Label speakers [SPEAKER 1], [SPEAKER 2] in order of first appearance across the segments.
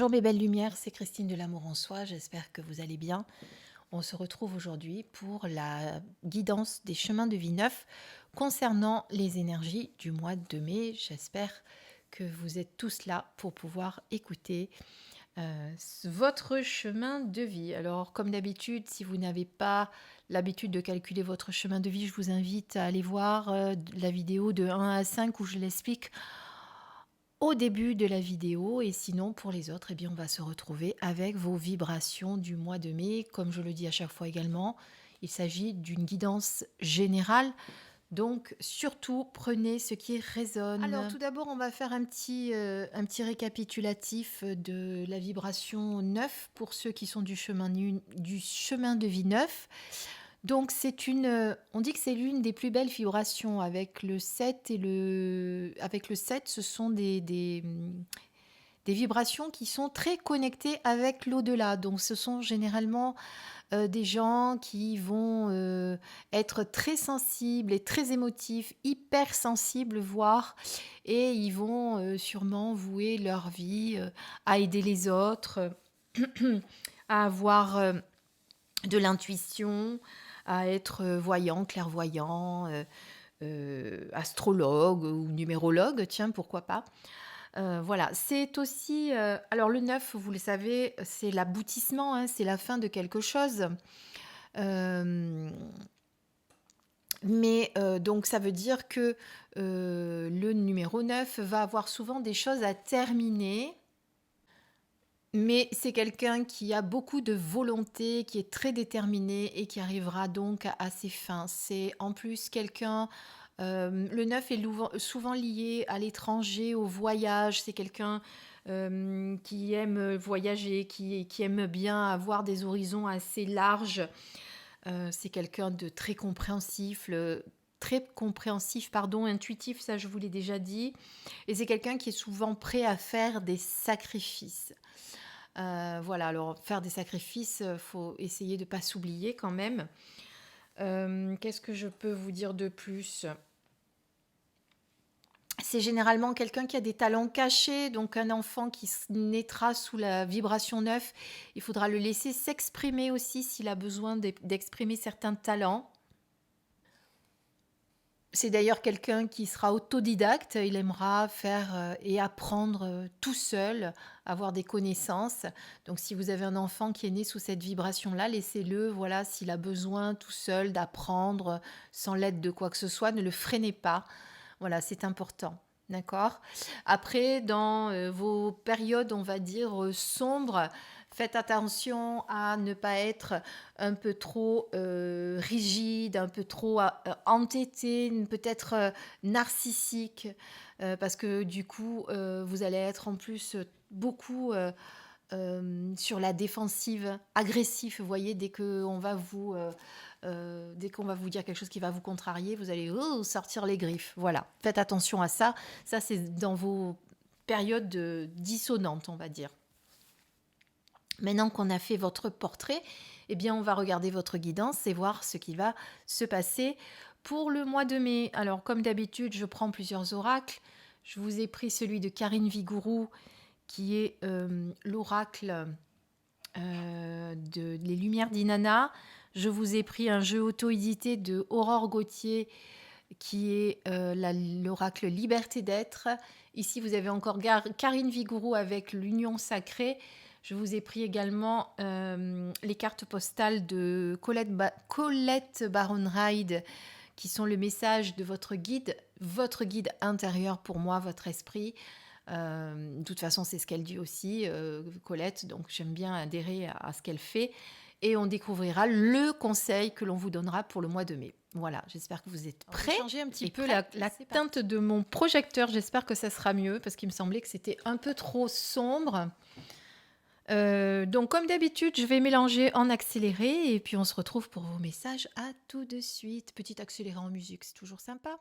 [SPEAKER 1] Bonjour mes belles lumières, c'est Christine de l'Amour en Soi, j'espère que vous allez bien. On se retrouve aujourd'hui pour la guidance des chemins de vie neufs concernant les énergies du mois de mai. J'espère que vous êtes tous là pour pouvoir écouter votre chemin de vie. Alors comme d'habitude, si vous n'avez pas l'habitude de calculer votre chemin de vie, je vous invite à aller voir la vidéo de 1 à 5 où je l'explique au début de la vidéo. Et sinon, pour les autres, eh bien, on va se retrouver avec vos vibrations du mois de mai. Comme je le dis à chaque fois également, il s'agit d'une guidance générale. Donc, surtout, prenez ce qui résonne. Alors, tout d'abord, on va faire un petit récapitulatif de la vibration 9 pour ceux qui sont du chemin de vie 9. Donc, on dit que c'est l'une des plus belles vibrations avec le 7 avec le 7, ce sont des vibrations qui sont très connectées avec l'au-delà. Donc, ce sont généralement des gens qui vont être très sensibles et très émotifs, hyper sensibles, voire, et ils vont sûrement vouer leur vie à aider les autres, à avoir de l'intuition, à être voyant, clairvoyant, astrologue ou numérologue, tiens, pourquoi pas. Voilà, c'est aussi... alors le 9, vous le savez, c'est l'aboutissement, hein, c'est la fin de quelque chose. Mais donc ça veut dire que le numéro 9 va avoir souvent des choses à terminer. Mais c'est quelqu'un qui a beaucoup de volonté, qui est très déterminé et qui arrivera donc à ses fins. C'est en plus quelqu'un, le 9 est souvent lié à l'étranger, au voyage. C'est quelqu'un qui aime voyager, qui aime bien avoir des horizons assez larges. C'est quelqu'un de très compréhensif, intuitif, ça je vous l'ai déjà dit. Et c'est quelqu'un qui est souvent prêt à faire des sacrifices. Voilà, alors faire des sacrifices, faut essayer de ne pas s'oublier quand même. Qu'est-ce que je peux vous dire de plus ? C'est généralement quelqu'un qui a des talents cachés, donc un enfant qui naîtra sous la vibration 9, il faudra le laisser s'exprimer aussi s'il a besoin d'exprimer certains talents. C'est d'ailleurs quelqu'un qui sera autodidacte, il aimera faire et apprendre tout seul, avoir des connaissances. Donc si vous avez un enfant qui est né sous cette vibration-là, laissez-le, voilà, s'il a besoin tout seul d'apprendre sans l'aide de quoi que ce soit, ne le freinez pas. Voilà, c'est important. D'accord ? Après, dans vos périodes, on va dire, sombres, faites attention à ne pas être un peu trop rigide, un peu trop entêté, peut-être narcissique, parce que du coup, vous allez être en plus beaucoup sur la défensive, agressif. Vous voyez, dès qu'on va vous dire quelque chose qui va vous contrarier, vous allez sortir les griffes. Voilà, faites attention à ça. Ça, c'est dans vos périodes dissonantes, on va dire. Maintenant qu'on a fait votre portrait, eh bien, on va regarder votre guidance et voir ce qui va se passer pour le mois de mai. Alors, comme d'habitude, je prends plusieurs oracles. Je vous ai pris celui de Karine Vigourou, qui est l'oracle Les Lumières d'Inanna. Je vous ai pris un jeu auto-édité de Aurore Gauthier, qui est l'oracle Liberté d'être. Ici, vous avez encore Karine Vigourou avec l'Union Sacrée. Je vous ai pris également les cartes postales de Colette Baron-Ride, qui sont le message de votre guide intérieur pour moi, votre esprit. De toute façon, c'est ce qu'elle dit aussi, Colette, donc j'aime bien adhérer à ce qu'elle fait. Et on découvrira le conseil que l'on vous donnera pour le mois de mai. Voilà, j'espère que vous êtes prêts. Changer un petit peu la teinte de mon projecteur, j'espère que ça sera mieux, parce qu'il me semblait que c'était un peu trop sombre. Donc comme d'habitude, je vais mélanger en accéléré et puis on se retrouve pour vos messages. À tout de suite. Petit accéléré en musique, c'est toujours sympa.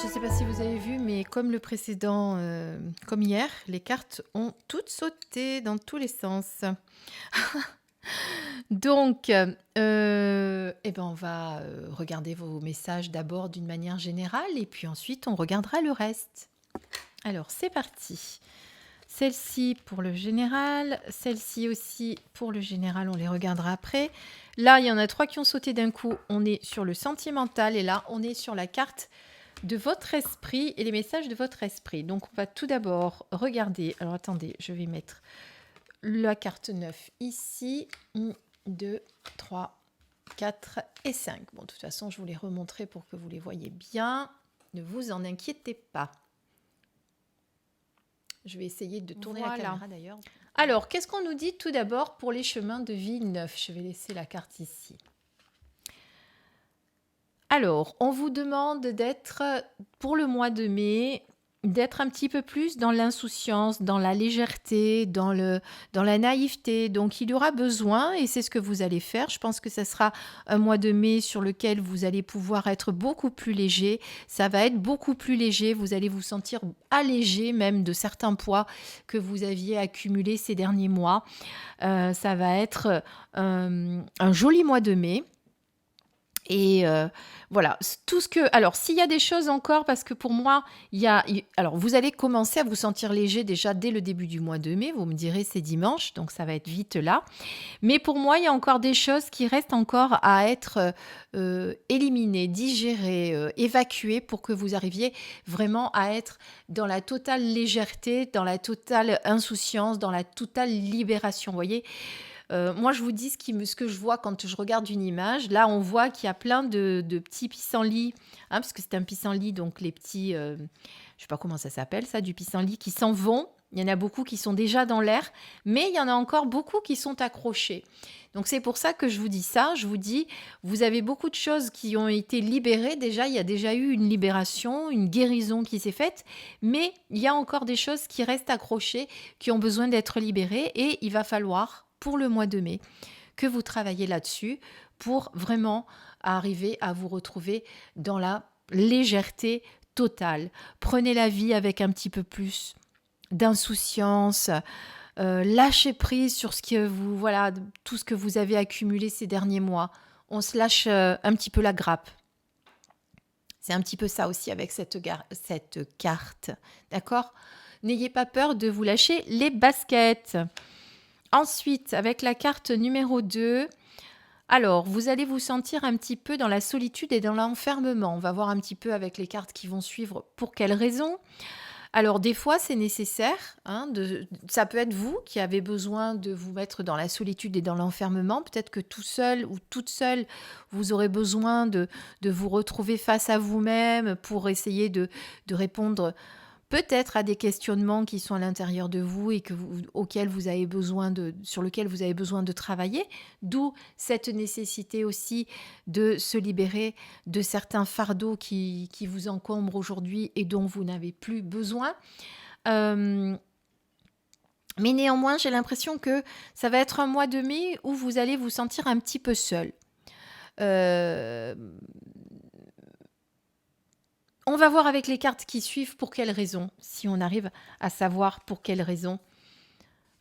[SPEAKER 1] Je ne sais pas si vous avez vu, mais comme le précédent, comme hier, les cartes ont toutes sauté dans tous les sens. Donc, on va regarder vos messages d'abord d'une manière générale et puis ensuite on regardera le reste. Alors, c'est parti. Celle-ci pour le général, celle-ci aussi pour le général, on les regardera après. Là, il y en a 3 qui ont sauté d'un coup. On est sur le sentimental et là, on est sur la carte de votre esprit et les messages de votre esprit. Donc, on va tout d'abord regarder. Alors, attendez, je vais mettre la carte 9 ici. 1, 2, 3, 4 et 5. Bon, de toute façon, je vous les remontrerai pour que vous les voyez bien. Ne vous en inquiétez pas. Je vais essayer de tourner la caméra d'ailleurs. Alors, qu'est-ce qu'on nous dit tout d'abord pour les chemins de vie 9 ? Je vais laisser la carte ici. Alors, on vous demande d'être, pour le mois de mai, d'être un petit peu plus dans l'insouciance, dans la légèreté, dans la naïveté. Donc, il y aura besoin, et c'est ce que vous allez faire. Je pense que ce sera un mois de mai sur lequel vous allez pouvoir être beaucoup plus léger. Ça va être beaucoup plus léger. Vous allez vous sentir allégé même de certains poids que vous aviez accumulés ces derniers mois. Ça va être un joli mois de mai. Et voilà, tout ce que... Alors, s'il y a des choses encore, parce que pour moi, alors, vous allez commencer à vous sentir léger déjà dès le début du mois de mai. Vous me direz, c'est dimanche, donc ça va être vite là. Mais pour moi, il y a encore des choses qui restent encore à être éliminées, digérées, évacuées pour que vous arriviez vraiment à être dans la totale légèreté, dans la totale insouciance, dans la totale libération. Vous voyez, moi, je vous dis ce que je vois quand je regarde une image. Là, on voit qu'il y a plein de petits pissenlits, hein, parce que c'est un pissenlit, donc les petits, je ne sais pas comment ça s'appelle, ça, du pissenlit, qui s'en vont. Il y en a beaucoup qui sont déjà dans l'air, mais il y en a encore beaucoup qui sont accrochés. Donc, c'est pour ça que je vous dis ça. Je vous dis, vous avez beaucoup de choses qui ont été libérées. Déjà, il y a déjà eu une libération, une guérison qui s'est faite, mais il y a encore des choses qui restent accrochées, qui ont besoin d'être libérées, et il va falloir pour le mois de mai, que vous travaillez là-dessus pour vraiment arriver à vous retrouver dans la légèreté totale. Prenez la vie avec un petit peu plus d'insouciance, lâchez prise sur tout ce que vous avez accumulé ces derniers mois. On se lâche un petit peu la grappe. C'est un petit peu ça aussi avec cette carte, d'accord ? N'ayez pas peur de vous lâcher les baskets. Ensuite, avec la carte numéro 2, alors, vous allez vous sentir un petit peu dans la solitude et dans l'enfermement. On va voir un petit peu avec les cartes qui vont suivre pour quelles raisons. Alors, des fois, c'est nécessaire. Ça peut être vous qui avez besoin de vous mettre dans la solitude et dans l'enfermement. Peut-être que tout seul ou toute seule, vous aurez besoin de vous retrouver face à vous-même pour essayer de répondre peut-être à des questionnements qui sont à l'intérieur de vous et sur lesquels vous avez besoin de travailler, d'où cette nécessité aussi de se libérer de certains fardeaux qui vous encombrent aujourd'hui et dont vous n'avez plus besoin. Mais néanmoins, j'ai l'impression que ça va être un mois de mai où vous allez vous sentir un petit peu seul. On va voir avec les cartes qui suivent pour quelles raisons, si on arrive à savoir pour quelles raisons.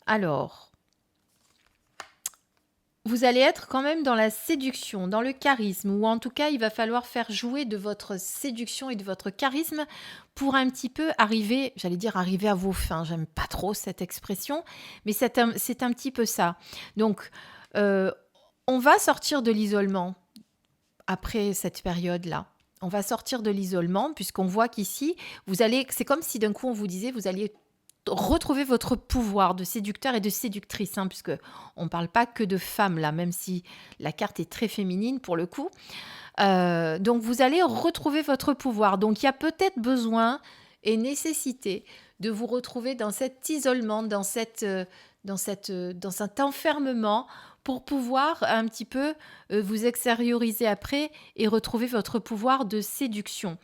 [SPEAKER 1] Alors, vous allez être quand même dans la séduction, dans le charisme, ou en tout cas, il va falloir faire jouer de votre séduction et de votre charisme pour un petit peu arriver à vos fins. J'aime pas trop cette expression, mais c'est un petit peu ça. Donc, on va sortir de l'isolement après cette période-là. On va sortir de l'isolement puisqu'on voit qu'ici, c'est comme si d'un coup on vous disait, vous alliez retrouver votre pouvoir de séducteur et de séductrice, puisque on ne parle pas que de femmes là, même si la carte est très féminine pour le coup. Donc vous allez retrouver votre pouvoir. Donc il y a peut-être besoin et nécessité de vous retrouver dans cet isolement, dans cet enfermement, pour pouvoir un petit peu vous extérioriser après et retrouver votre pouvoir de séduction.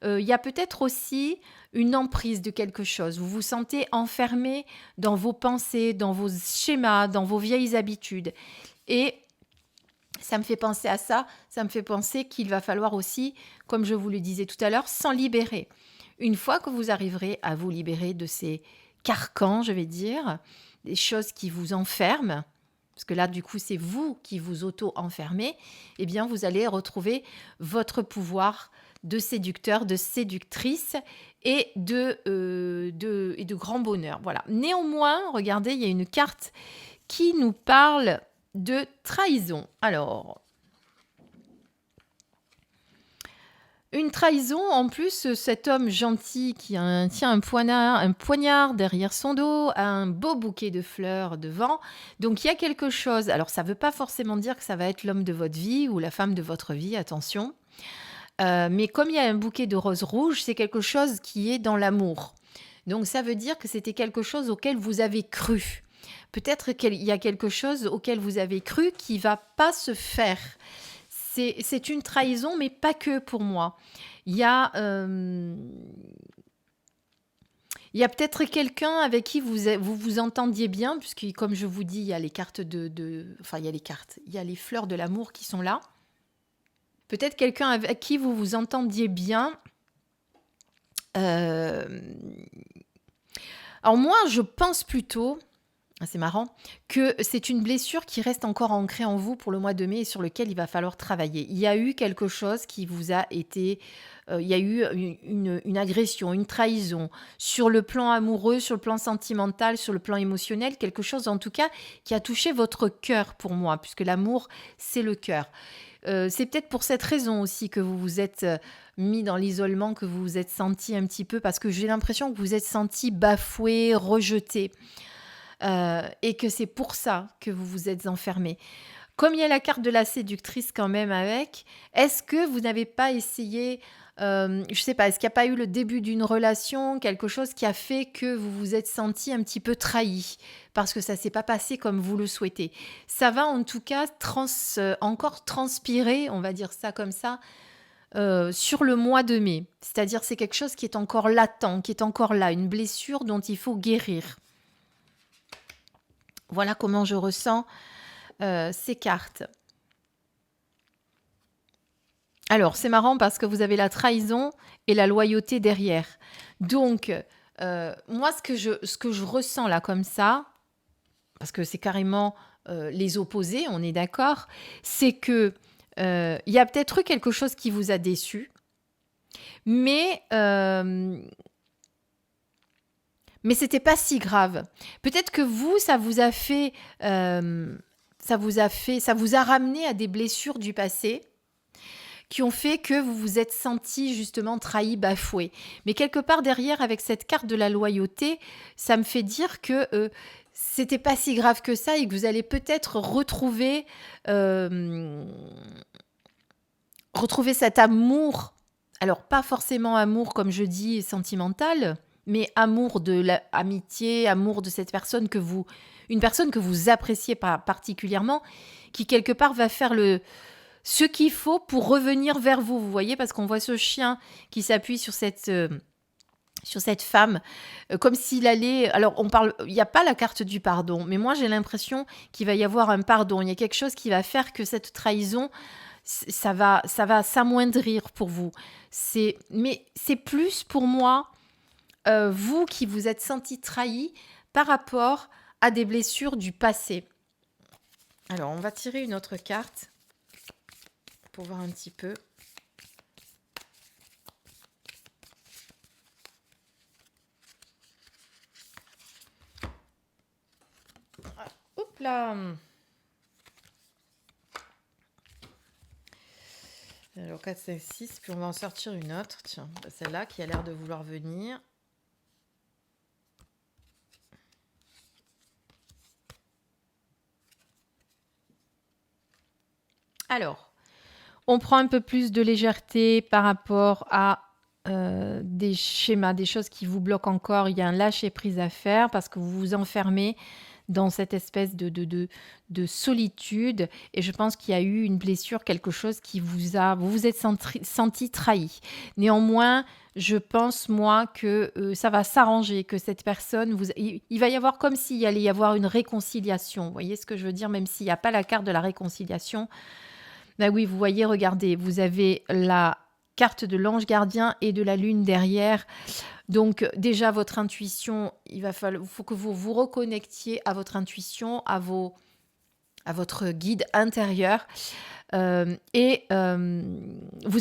[SPEAKER 1] Il y a peut-être aussi une emprise de quelque chose. Vous vous sentez enfermé dans vos pensées, dans vos schémas, dans vos vieilles habitudes. Et Ça me fait penser à ça, ça me fait penser qu'il va falloir aussi, comme je vous le disais tout à l'heure, s'en libérer. Une fois que vous arriverez à vous libérer de ces carcans, je vais dire, des choses qui vous enferment, parce que là, du coup, c'est vous qui vous auto-enfermez, eh bien, vous allez retrouver votre pouvoir de séducteur, de séductrice et de grand bonheur. Voilà. Néanmoins, regardez, il y a une carte qui nous parle de trahison. Alors, une trahison, en plus, cet homme gentil qui tient un poignard derrière son dos, a un beau bouquet de fleurs devant. Donc, il y a quelque chose. Alors, ça ne veut pas forcément dire que ça va être l'homme de votre vie ou la femme de votre vie, attention. Mais comme il y a un bouquet de roses rouges, c'est quelque chose qui est dans l'amour. Donc, ça veut dire que c'était quelque chose auquel vous avez cru. Peut-être qu'il y a quelque chose auquel vous avez cru qui ne va pas se faire. C'est une trahison, mais pas que pour moi. Il y a, il y a peut-être quelqu'un avec qui vous entendiez bien, puisque comme je vous dis, il y a les cartes enfin, il y a les cartes, il y a les fleurs de l'amour qui sont là. Peut-être quelqu'un avec qui vous vous entendiez bien. Alors moi, je pense plutôt, c'est marrant, que c'est une blessure qui reste encore ancrée en vous pour le mois de mai et sur lequel il va falloir travailler. Il y a eu quelque chose qui vous a été... il y a eu une agression, une trahison sur le plan amoureux, sur le plan sentimental, sur le plan émotionnel, quelque chose en tout cas qui a touché votre cœur pour moi, puisque l'amour, c'est le cœur. C'est peut-être pour cette raison aussi que vous vous êtes mis dans l'isolement, que vous vous êtes senti un petit peu, parce que j'ai l'impression que vous vous êtes senti bafoué, rejeté. Et que c'est pour ça que vous vous êtes enfermé. Comme il y a la carte de la séductrice quand même avec, est-ce que vous n'avez pas essayé, je ne sais pas, est-ce qu'il n'y a pas eu le début d'une relation, quelque chose qui a fait que vous vous êtes senti un petit peu trahi parce que ça ne s'est pas passé comme vous le souhaitez. Ça va en tout cas encore transpirer, on va dire ça comme ça, sur le mois de mai. C'est-à-dire c'est quelque chose qui est encore latent, qui est encore là, une blessure dont il faut guérir. Voilà comment je ressens ces cartes. Alors, c'est marrant parce que vous avez la trahison et la loyauté derrière. Donc, moi, ce que je ressens là comme ça, parce que c'est carrément les opposés, on est d'accord, c'est que il y a peut-être eu quelque chose qui vous a déçu, mais c'était pas si grave. Peut-être que vous, ça vous a ramené à des blessures du passé qui ont fait que vous vous êtes senti justement trahi, bafoué. Mais quelque part derrière, avec cette carte de la loyauté, ça me fait dire que c'était pas si grave que ça et que vous allez peut-être retrouver cet amour. Alors, pas forcément amour, comme je dis, sentimental, mais amour de l'amitié, amour de cette personne une personne que vous appréciez pas particulièrement, qui quelque part va faire ce qu'il faut pour revenir vers vous. Vous voyez, parce qu'on voit ce chien qui s'appuie sur cette femme, comme s'il allait... Alors, il n'y a pas la carte du pardon, mais moi, j'ai l'impression qu'il va y avoir un pardon. Il y a quelque chose qui va faire que cette trahison, ça va s'amoindrir pour vous. Mais c'est plus pour moi, vous qui vous êtes senti trahi par rapport à des blessures du passé. Alors, on va tirer une autre carte pour voir un petit peu. Hop là. Alors 4, 5, 6, puis on va en sortir une autre. Tiens, celle-là qui a l'air de vouloir venir. Alors, on prend un peu plus de légèreté par rapport à des schémas, des choses qui vous bloquent encore. Il y a un lâcher-prise à faire parce que vous vous enfermez dans cette espèce de solitude. Et je pense qu'il y a eu une blessure, quelque chose qui vous vous êtes senti trahi. Néanmoins, je pense, moi, que ça va s'arranger, que cette personne, il va y avoir comme s'il allait y avoir une réconciliation. Vous voyez ce que je veux dire? Même s'il n'y a pas la carte de la réconciliation. Ben oui, vous voyez, regardez, vous avez la carte de l'ange gardien et de la lune derrière. Donc déjà, votre intuition, il faut que vous vous reconnectiez à votre intuition, à votre guide intérieur. Vous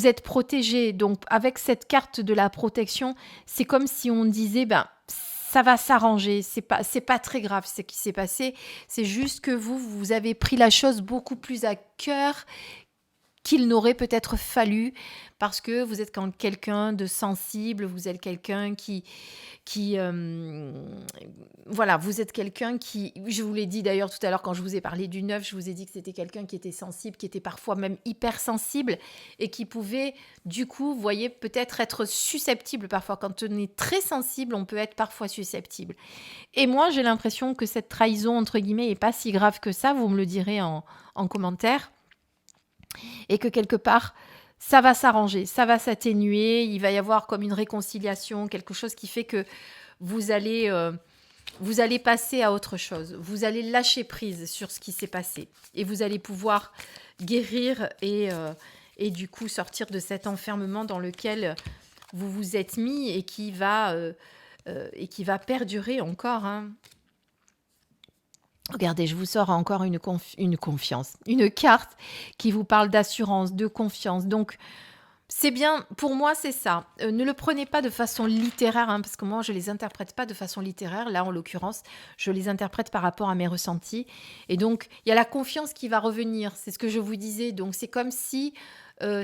[SPEAKER 1] êtes protégé. Donc avec cette carte de la protection, c'est comme si on disait, ben, ça va s'arranger, c'est pas très grave ce qui s'est passé, c'est juste que vous avez pris la chose beaucoup plus à cœur qu'il n'aurait peut-être fallu, parce que vous êtes quand quelqu'un de sensible, vous êtes quelqu'un voilà, vous êtes quelqu'un qui, je vous l'ai dit d'ailleurs tout à l'heure quand je vous ai parlé du 9, je vous ai dit que c'était quelqu'un qui était sensible, qui était parfois même hypersensible et qui pouvait, du coup, vous voyez, peut-être être susceptible parfois. Quand on est très sensible, on peut être parfois susceptible. Et moi, j'ai l'impression que cette trahison, entre guillemets, est pas si grave que ça, vous me le direz en commentaire. Et que quelque part, ça va s'arranger, ça va s'atténuer, il va y avoir comme une réconciliation, quelque chose qui fait que vous allez passer à autre chose, vous allez lâcher prise sur ce qui s'est passé et vous allez pouvoir guérir et du coup sortir de cet enfermement dans lequel vous vous êtes mis et qui va perdurer encore, hein. Regardez, je vous sors encore une confiance, une carte qui vous parle d'assurance, de confiance. Donc, c'est bien, pour moi, c'est ça. Ne le prenez pas de façon littéraire, hein, parce que moi, je ne les interprète pas de façon littéraire. Là, en l'occurrence, je les interprète par rapport à mes ressentis. Et donc, il y a la confiance qui va revenir. C'est ce que je vous disais. Donc, c'est comme si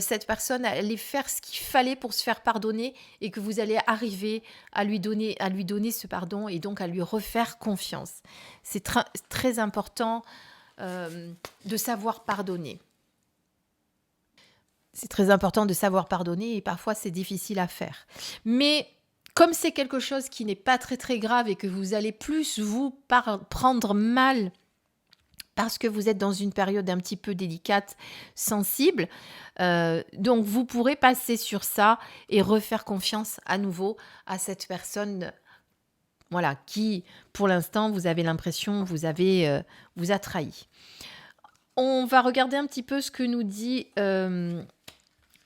[SPEAKER 1] cette personne allait faire ce qu'il fallait pour se faire pardonner et que vous allez arriver à lui donner ce pardon et donc à lui refaire confiance. C'est très important de savoir pardonner. C'est très important de savoir pardonner et parfois c'est difficile à faire. Mais comme c'est quelque chose qui n'est pas très très grave et que vous allez plus vous prendre mal parce que vous êtes dans une période un petit peu délicate, sensible, donc vous pourrez passer sur ça et refaire confiance à nouveau à cette personne, voilà, qui pour l'instant vous avez l'impression vous a trahi. On va regarder un petit peu ce que nous dit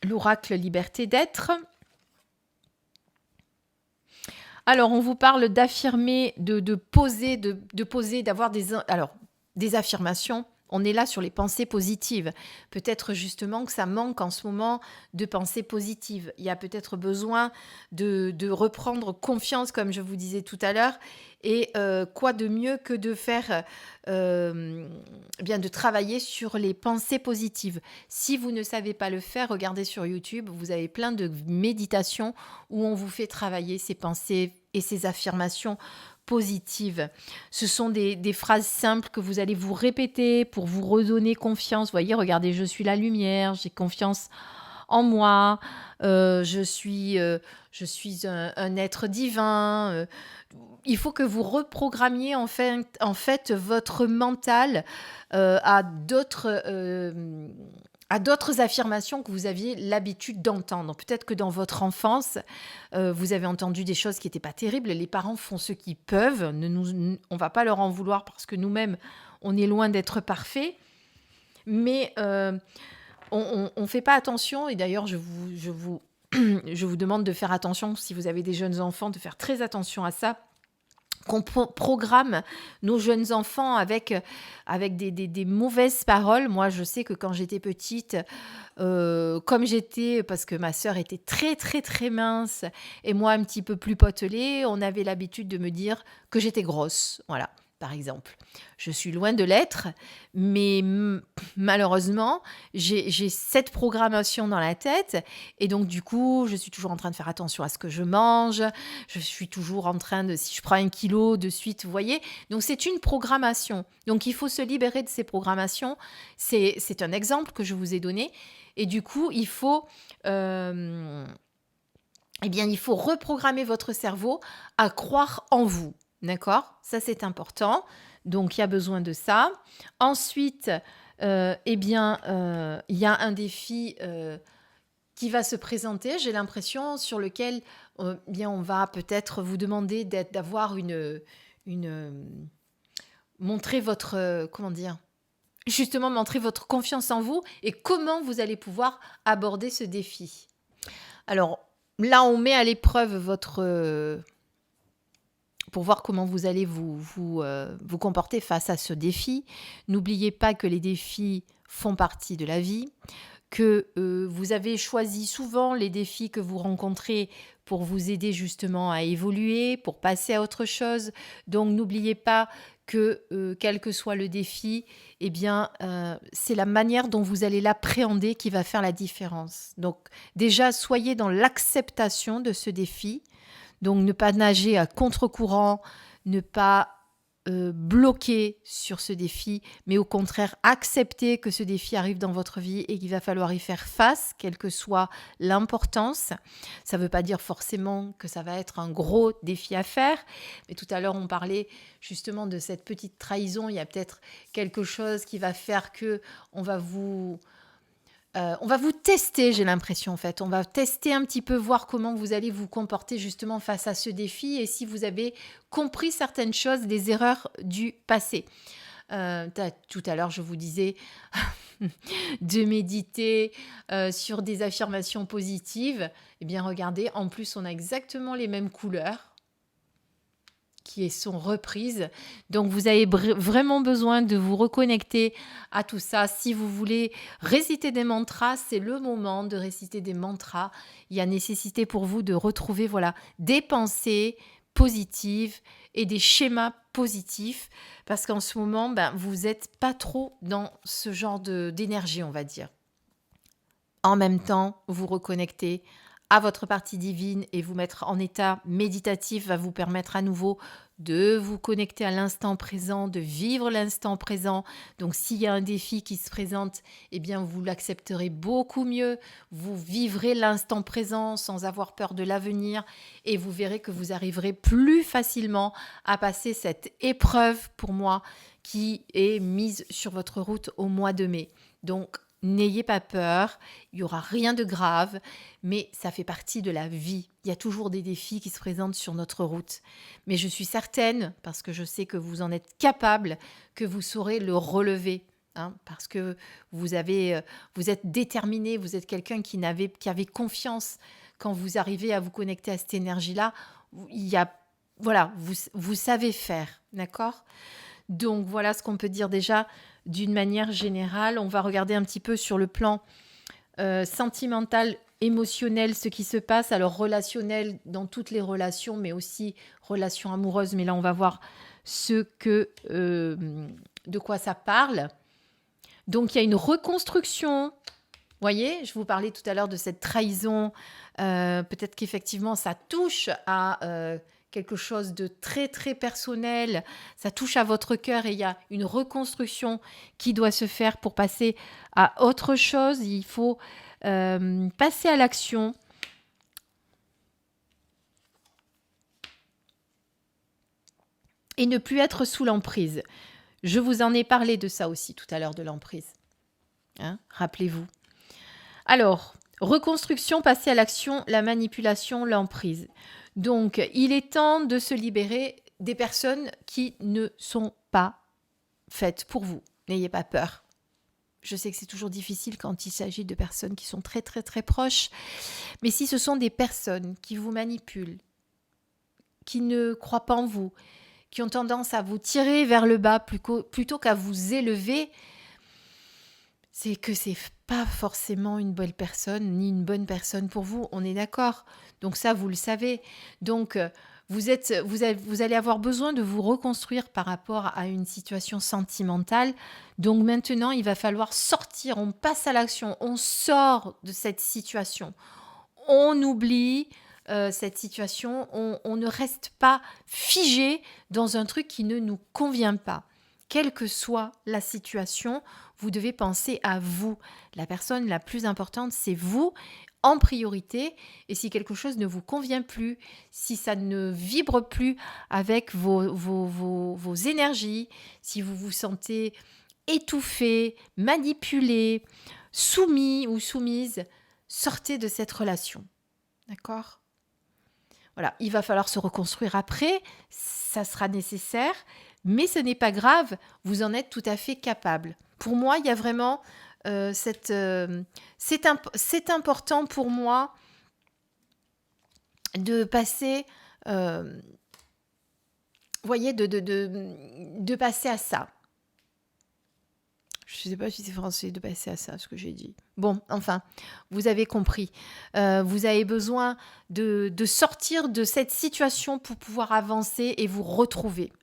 [SPEAKER 1] l'oracle Liberté d'être. Alors, on vous parle d'affirmer, de poser, d'avoir des affirmations. On est là sur les pensées positives. Peut-être justement que ça manque en ce moment de pensées positives. Il y a peut-être besoin de reprendre confiance, comme je vous disais tout à l'heure. Et quoi de mieux que de faire, de travailler sur les pensées positives. Si vous ne savez pas le faire, regardez sur YouTube. Vous avez plein de méditations où on vous fait travailler ces pensées et ces affirmations positives. Ce sont des phrases simples que vous allez vous répéter pour vous redonner confiance. Vous voyez, regardez, je suis la lumière, j'ai confiance en moi, je suis un être divin. Il faut que vous reprogrammiez en fait votre mental à d'autres affirmations que vous aviez l'habitude d'entendre. Peut-être que dans votre enfance, vous avez entendu des choses qui n'étaient pas terribles. Les parents font ce qu'ils peuvent. On ne va pas leur en vouloir parce que nous-mêmes, on est loin d'être parfaits. Mais on ne fait pas attention. Et d'ailleurs, je vous demande de faire attention, si vous avez des jeunes enfants, de faire très attention à ça. Qu'on programme nos jeunes enfants avec des mauvaises paroles. Moi, je sais que quand j'étais petite, comme j'étais, parce que ma sœur était très, très, très mince et moi un petit peu plus potelée, on avait l'habitude de me dire que j'étais grosse. Voilà, par exemple. Je suis loin de l'être, mais malheureusement, j'ai cette programmation dans la tête et donc du coup, je suis toujours en train de faire attention à ce que je mange, je suis toujours en train de, si je prends 1 kilo de suite, vous voyez, donc c'est une programmation. Donc il faut se libérer de ces programmations, c'est un exemple que je vous ai donné et du coup, il faut reprogrammer votre cerveau à croire en vous. d'accord? Ça, c'est important. Donc, il y a besoin de ça. Ensuite, il y a un défi qui va se présenter, j'ai l'impression, sur lequel bien, on va peut-être vous demander d'avoir une montrer votre, comment dire? Justement, montrer votre confiance en vous et comment vous allez pouvoir aborder ce défi. Alors là, on met à l'épreuve votre, pour voir comment vous allez vous comporter face à ce défi. N'oubliez pas que les défis font partie de la vie, que vous avez choisi souvent les défis que vous rencontrez pour vous aider justement à évoluer, pour passer à autre chose. Donc n'oubliez pas que quel que soit le défi, eh bien, c'est la manière dont vous allez l'appréhender qui va faire la différence. Donc déjà, soyez dans l'acceptation de ce défi. Donc ne pas nager à contre-courant, ne pas bloquer sur ce défi, mais au contraire accepter que ce défi arrive dans votre vie et qu'il va falloir y faire face, quelle que soit l'importance. Ça ne veut pas dire forcément que ça va être un gros défi à faire, mais tout à l'heure on parlait justement de cette petite trahison. Il y a peut-être quelque chose qui va faire que on va vous tester, j'ai l'impression en fait. On va tester un petit peu, voir comment vous allez vous comporter justement face à ce défi et si vous avez compris certaines choses des erreurs du passé. Tout à l'heure, je vous disais de méditer sur des affirmations positives. Eh bien, regardez, en plus, on a exactement les mêmes couleurs qui sont reprises. Donc, vous avez vraiment besoin de vous reconnecter à tout ça. Si vous voulez réciter des mantras, c'est le moment de réciter des mantras. Il y a nécessité pour vous de retrouver des pensées positives et des schémas positifs parce qu'en ce moment, vous n'êtes pas trop dans ce genre d'énergie, on va dire. En même temps, vous reconnectez à votre partie divine et vous mettre en état méditatif va vous permettre à nouveau de vous connecter à l'instant présent, de vivre l'instant présent. Donc s'il y a un défi qui se présente, eh bien vous l'accepterez beaucoup mieux, vous vivrez l'instant présent sans avoir peur de l'avenir et vous verrez que vous arriverez plus facilement à passer cette épreuve pour moi qui est mise sur votre route au mois de mai. Donc n'ayez pas peur, il n'y aura rien de grave, mais ça fait partie de la vie. Il y a toujours des défis qui se présentent sur notre route. Mais je suis certaine, parce que je sais que vous en êtes capable, que vous saurez le relever. Parce que vous êtes déterminé, vous êtes quelqu'un qui avait confiance. Quand vous arrivez à vous connecter à cette énergie-là, vous savez faire, d'accord ? Donc voilà ce qu'on peut dire déjà d'une manière générale. On va regarder un petit peu sur le plan sentimental, émotionnel, ce qui se passe. Alors relationnel dans toutes les relations, mais aussi relations amoureuses. Mais là, on va voir de quoi ça parle. Donc il y a une reconstruction. Vous voyez, je vous parlais tout à l'heure de cette trahison. Peut-être qu'effectivement, ça touche à quelque chose de très, très personnel. Ça touche à votre cœur et il y a une reconstruction qui doit se faire pour passer à autre chose. Il faut passer à l'action. Et ne plus être sous l'emprise. Je vous en ai parlé de ça aussi tout à l'heure, de l'emprise. Rappelez-vous. Alors, reconstruction, passer à l'action, la manipulation, l'emprise. Donc, il est temps de se libérer des personnes qui ne sont pas faites pour vous. N'ayez pas peur. Je sais que c'est toujours difficile quand il s'agit de personnes qui sont très, très, très proches. Mais si ce sont des personnes qui vous manipulent, qui ne croient pas en vous, qui ont tendance à vous tirer vers le bas plutôt qu'à vous élever, c'est que c'est pas forcément une belle personne ni une bonne personne pour vous, on est d'accord. Donc ça, vous le savez. Donc vous allez avoir besoin de vous reconstruire par rapport à une situation sentimentale. Donc maintenant, il va falloir sortir, on passe à l'action, on sort de cette situation. On oublie cette situation, on ne reste pas figé dans un truc qui ne nous convient pas. Quelle que soit la situation, vous devez penser à vous. La personne la plus importante, c'est vous. en priorité. Et si quelque chose ne vous convient plus, si ça ne vibre plus avec vos énergies, si vous vous sentez étouffé, manipulé, soumis ou soumise, sortez de cette relation. D'accord ? Voilà, il va falloir se reconstruire après, ça sera nécessaire, mais ce n'est pas grave, vous en êtes tout à fait capable. Pour moi, il y a vraiment c'est important pour moi de passer, voyez, de passer à ça. Je ne sais pas si c'est français de passer à ça, ce que j'ai dit. Bon, enfin, vous avez compris. Vous avez besoin de sortir de cette situation pour pouvoir avancer et vous retrouver.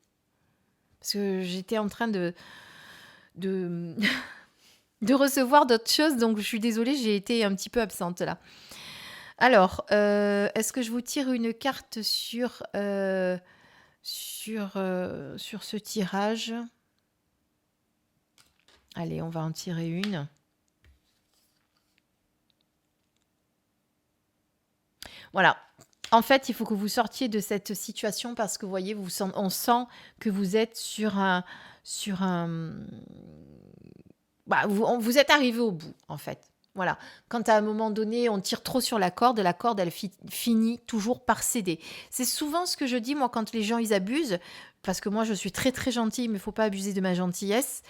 [SPEAKER 1] Parce que j'étais en train de recevoir d'autres choses, donc je suis désolée, j'ai été un petit peu absente là. Alors, est-ce que je vous tire une carte sur ce tirage ? Allez, on va en tirer une. Voilà. En fait, il faut que vous sortiez de cette situation parce que, vous voyez, on sent que vous êtes sur un... vous êtes arrivé au bout, en fait. Voilà. Quand à un moment donné, on tire trop sur la corde, elle finit toujours par céder. C'est souvent ce que je dis, moi, quand les gens, ils abusent, parce que moi, je suis très, très gentille, mais il ne faut pas abuser de ma gentillesse.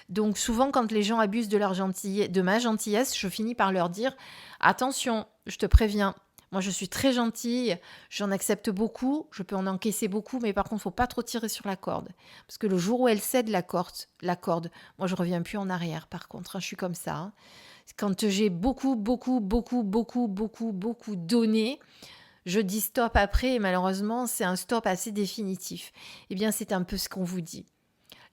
[SPEAKER 1] Donc, souvent, quand les gens abusent de ma gentillesse, je finis par leur dire « Attention, je te préviens, moi, je suis très gentille, j'en accepte beaucoup, je peux en encaisser beaucoup, mais par contre, il ne faut pas trop tirer sur la corde. Parce que le jour où elle cède la corde, moi, je ne reviens plus en arrière, par contre, hein, je suis comme ça. Hein. Quand j'ai beaucoup donné, je dis stop après, et malheureusement, c'est un stop assez définitif. Eh bien, c'est un peu ce qu'on vous dit.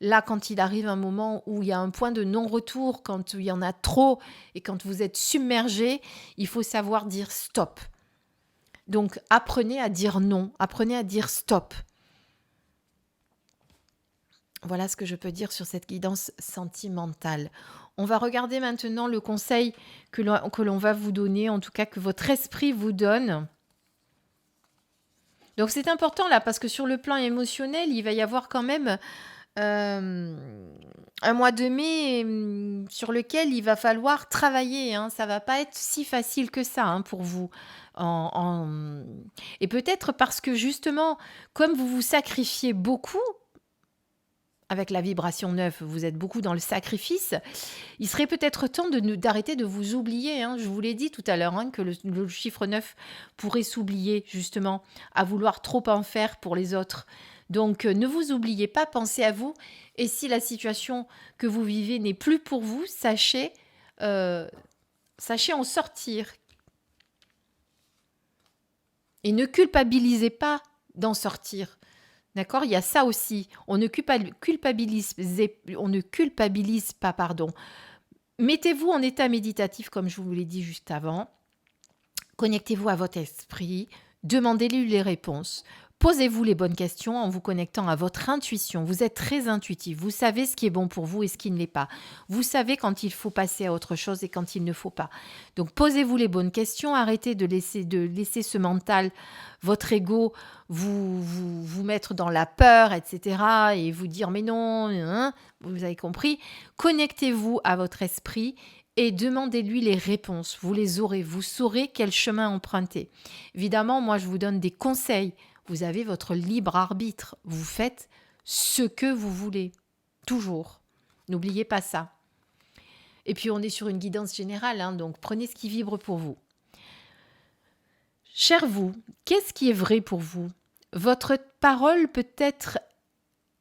[SPEAKER 1] Là, quand il arrive un moment où il y a un point de non-retour, quand il y en a trop, et quand vous êtes submergé, il faut savoir dire stop. Donc, apprenez à dire non, apprenez à dire stop. Voilà ce que je peux dire sur cette guidance sentimentale. On va regarder maintenant le conseil que l'on va vous donner, en tout cas que votre esprit vous donne. Donc, c'est important là, parce que sur le plan émotionnel, il va y avoir quand même un mois de mai sur lequel il va falloir travailler. Hein. Ça ne va pas être si facile que ça pour vous. Et peut-être parce que justement, comme vous vous sacrifiez beaucoup, avec la vibration 9, vous êtes beaucoup dans le sacrifice, il serait peut-être temps d'arrêter de vous oublier. Hein. Je vous l'ai dit tout à l'heure que le chiffre 9 pourrait s'oublier justement à vouloir trop en faire pour les autres. Donc, ne vous oubliez pas, pensez à vous. Et si la situation que vous vivez n'est plus pour vous, sachez en sortir. Et ne culpabilisez pas d'en sortir. D'accord ? Il y a ça aussi. On ne culpabilise pas, pardon. Mettez-vous en état méditatif, comme je vous l'ai dit juste avant. Connectez-vous à votre esprit. Demandez-lui les réponses. Posez-vous les bonnes questions en vous connectant à votre intuition. Vous êtes très intuitif. Vous savez ce qui est bon pour vous et ce qui ne l'est pas. Vous savez quand il faut passer à autre chose et quand il ne faut pas. Donc, posez-vous les bonnes questions. Arrêtez de laisser ce mental, votre ego, vous mettre dans la peur, etc. et vous dire « mais non, hein », vous avez compris. Connectez-vous à votre esprit et demandez-lui les réponses. Vous les aurez. Vous saurez quel chemin emprunter. Évidemment, moi, je vous donne des conseils. Vous avez votre libre arbitre. Vous faites ce que vous voulez. Toujours. N'oubliez pas ça. Et puis, on est sur une guidance générale, donc prenez ce qui vibre pour vous. Cher vous, qu'est-ce qui est vrai pour vous ? Votre parole peut être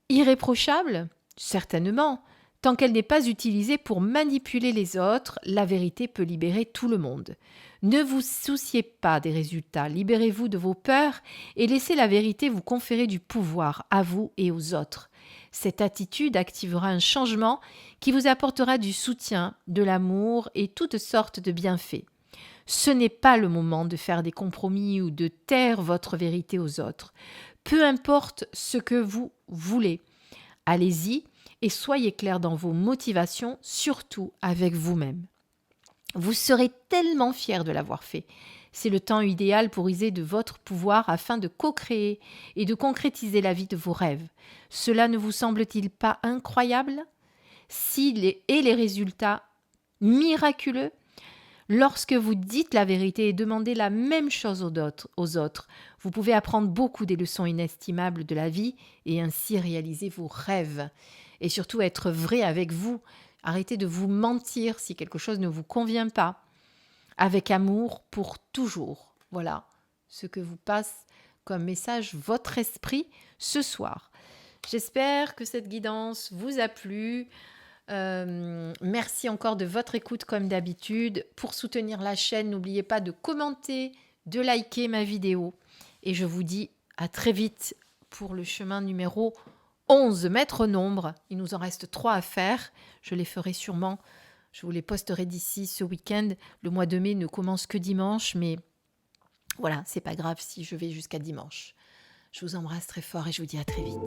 [SPEAKER 1] irréprochable ? Certainement. Tant qu'elle n'est pas utilisée pour manipuler les autres, la vérité peut libérer tout le monde. Ne vous souciez pas des résultats, libérez-vous de vos peurs et laissez la vérité vous conférer du pouvoir à vous et aux autres. Cette attitude activera un changement qui vous apportera du soutien, de l'amour et toutes sortes de bienfaits. Ce n'est pas le moment de faire des compromis ou de taire votre vérité aux autres. Peu importe ce que vous voulez, allez-y et soyez clair dans vos motivations, surtout avec vous-même. Vous serez tellement fier de l'avoir fait. C'est le temps idéal pour user de votre pouvoir afin de co-créer et de concrétiser la vie de vos rêves. Cela ne vous semble-t-il pas incroyable? Et les résultats miraculeux? Lorsque vous dites la vérité et demandez la même chose aux autres, vous pouvez apprendre beaucoup des leçons inestimables de la vie et ainsi réaliser vos rêves. Et surtout être vrai avec vous. Arrêtez de vous mentir si quelque chose ne vous convient pas. Avec amour pour toujours. Voilà ce que vous passe comme message votre esprit ce soir. J'espère que cette guidance vous a plu. Merci encore de votre écoute comme d'habitude. Pour soutenir la chaîne, n'oubliez pas de commenter, de liker ma vidéo. Et je vous dis à très vite pour le chemin numéro 11, maître nombre. Il nous en reste 3 à faire. Je les ferai sûrement. Je vous les posterai d'ici ce week-end. Le mois de mai ne commence que dimanche, mais voilà, c'est pas grave si je vais jusqu'à dimanche. Je vous embrasse très fort et je vous dis à très vite.